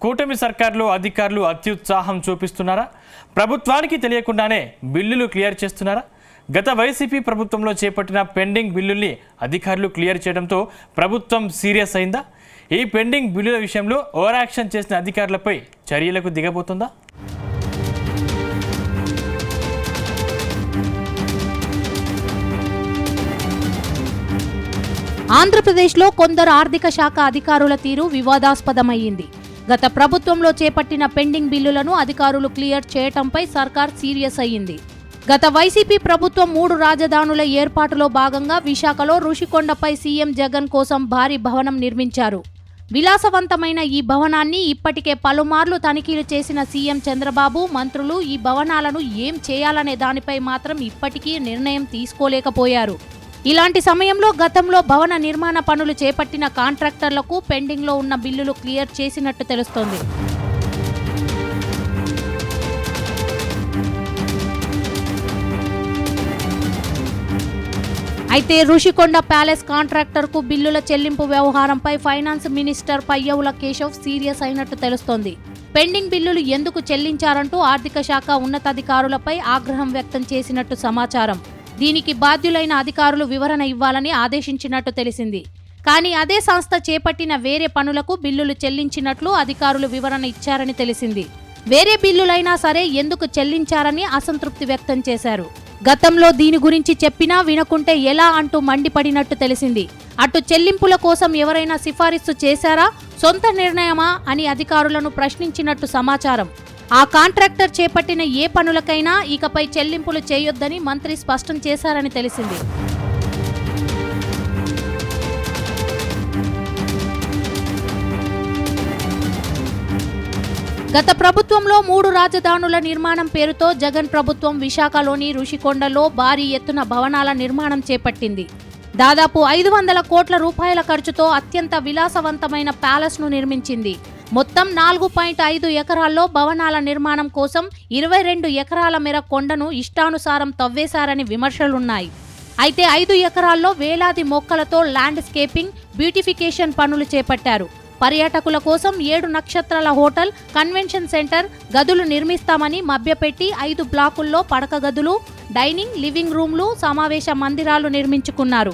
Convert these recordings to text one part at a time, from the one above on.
కూటమి సర్కార్లో అధికారులు అత్యుత్సాహం చూపిస్తున్నారా? ప్రభుత్వానికి తెలియకుండానే బిల్లులు క్లియర్ చేస్తున్నారా? గత వైసీపీ ప్రభుత్వంలో చేపట్టిన పెండింగ్ బిల్లుల్ని అధికారులు క్లియర్ చేయడంతో ప్రభుత్వం సీరియస్ అయిందా? ఈ పెండింగ్ బిల్లుల విషయంలో ఓవర్ యాక్షన్ చేసిన అధికారులపై చర్యలకు దిగబోతుందా? ఆంధ్రప్రదేశ్లో కొందరు ఆర్థిక శాఖ అధికారుల తీరు వివాదాస్పదమైంది. గత ప్రభుత్వంలో చేపట్టిన పెండింగ్ బిల్లులను అధికారులు క్లియర్ చేయటంపై సర్కార్ సీరియస్ అయ్యింది. గత వైసీపీ ప్రభుత్వం 3 రాజధానుల ఏర్పాటులో భాగంగా విశాఖలో రుషికొండపై సీఎం జగన్ కోసం భారీ భవనం నిర్మించారు. విలాసవంతమైన ఈ భవనాన్ని ఇప్పటికే పలుమార్లు తనిఖీలు చేసిన సీఎం చంద్రబాబు, మంత్రులు ఈ భవనాలను ఏం చేయాలనే దానిపై మాత్రం ఇప్పటికీ నిర్ణయం తీసుకోలేకపోయారు. ఇలాంటి సమయంలో గతంలో భవన నిర్మాణ పనులు చేపట్టిన కాంట్రాక్టర్లకు పెండింగ్లో ఉన్న బిల్లులు క్లియర్ చేసినట్టు తెలుస్తోంది. అయితే రుషికొండ ప్యాలెస్ కాంట్రాక్టర్కు బిల్లుల చెల్లింపు వ్యవహారంపై finance minister Payyavula Keshav serious అయినట్టు తెలుస్తోంది. పెండింగ్ బిల్లులు ఎందుకు చెల్లించారంటూ ఆర్థిక శాఖ ఉన్నతాధికారులపై ఆగ్రహం వ్యక్తం చేసినట్టు సమాచారం. దీనికి బాధ్యులైన అధికారులు వివరణ ఇవ్వాలని ఆదేశించినట్టు తెలిసింది. కానీ అదే సంస్థ చేపట్టిన వేరే పనులకు బిల్లులు చెల్లించినట్లు అధికారులు వివరణ ఇచ్చారని తెలిసింది. వేరే బిల్లులైనా సరే ఎందుకు చెల్లించారని అసంతృప్తి వ్యక్తం చేశారు. గతంలో దీని గురించి చెప్పినా వినకుంటే ఎలా అంటూ మండిపడినట్టు తెలిసింది. అటు చెల్లింపుల కోసం ఎవరైనా సిఫారసు చేశారా, సొంత నిర్ణయమా అని అధికారులను ప్రశ్నించినట్టు సమాచారం. ఆ కాంట్రాక్టర్ చేపట్టిన ఏ పనులకైనా ఇకపై చెల్లింపులు చేయొద్దని మంత్రి స్పష్టం చేశారని తెలిసింది. గత ప్రభుత్వంలో 3 రాజధానుల నిర్మాణం పేరుతో జగన్ ప్రభుత్వం విశాఖలోని రుషికొండలో భారీ ఎత్తున భవనాల నిర్మాణం చేపట్టింది. దాదాపు 500 కోట్ల రూపాయల ఖర్చుతో అత్యంత విలాసవంతమైన ప్యాలెస్ ను నిర్మించింది. మొత్తం 4.5 ఎకరాల్లో భవనాల నిర్మాణం కోసం 22 ఎకరాల మేర కొండను ఇష్టానుసారం తవ్వేశారని విమర్శలున్నాయి. అయితే 5 ఎకరాల్లో వేలాది మొక్కలతో ల్యాండ్స్కేపింగ్, బ్యూటిఫికేషన్ పనులు చేపట్టారు. పర్యాటకుల కోసం 7 నక్షత్రాల హోటల్, కన్వెన్షన్ సెంటర్, గదులు నిర్మిస్తామని మభ్యపెట్టి 5 బ్లాకుల్లో పడక గదులు, డైనింగ్, లివింగ్ రూమ్లు, సమావేశ మందిరాలు నిర్మించుకున్నారు.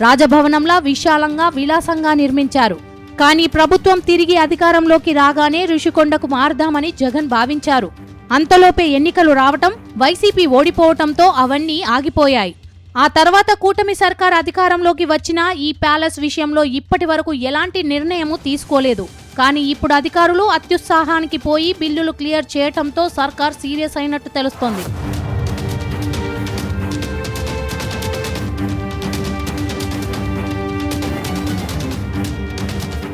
రాజభవనంలా విశాలంగా, విలాసంగా నిర్మించారు. కానీ ప్రభుత్వం తిరిగి అధికారంలోకి రాగానే రుషికొండకు మారదామని జగన్ భావించారు. అంతలోపే ఎన్నికలు రావటం, వైసీపీ ఓడిపోవటంతో అవన్నీ ఆగిపోయాయి. ఆ తర్వాత కూటమి సర్కార్ అధికారంలోకి వచ్చినా ఈ ప్యాలెస్ విషయంలో ఇప్పటి వరకు ఎలాంటి నిర్ణయము తీసుకోలేదు. కానీ ఇప్పుడు అధికారులు అత్యుత్సాహానికి పోయి బిల్లులు క్లియర్ చేయటంతో సర్కార్ సీరియస్ అయినట్టు తెలుస్తోంది.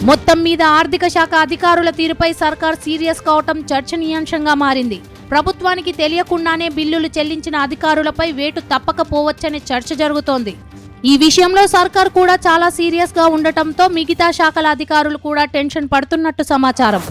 మొత్తం మీద ఆర్థిక శాఖ అధికారుల తీరుపై సర్కార్ సీరియస్ కావటం చర్చనీయాంశంగా మారింది. ప్రభుత్వానికి తెలియకుండానే బిల్లులు చెల్లించిన అధికారులపై వేటు తప్పకపోవచ్చనే చర్చ జరుగుతోంది. ఈ విషయంలో సర్కార్ కూడా చాలా సీరియస్ గా ఉండటంతో మిగతా శాఖల అధికారులు కూడా టెన్షన్ పడుతున్నట్టు సమాచారం.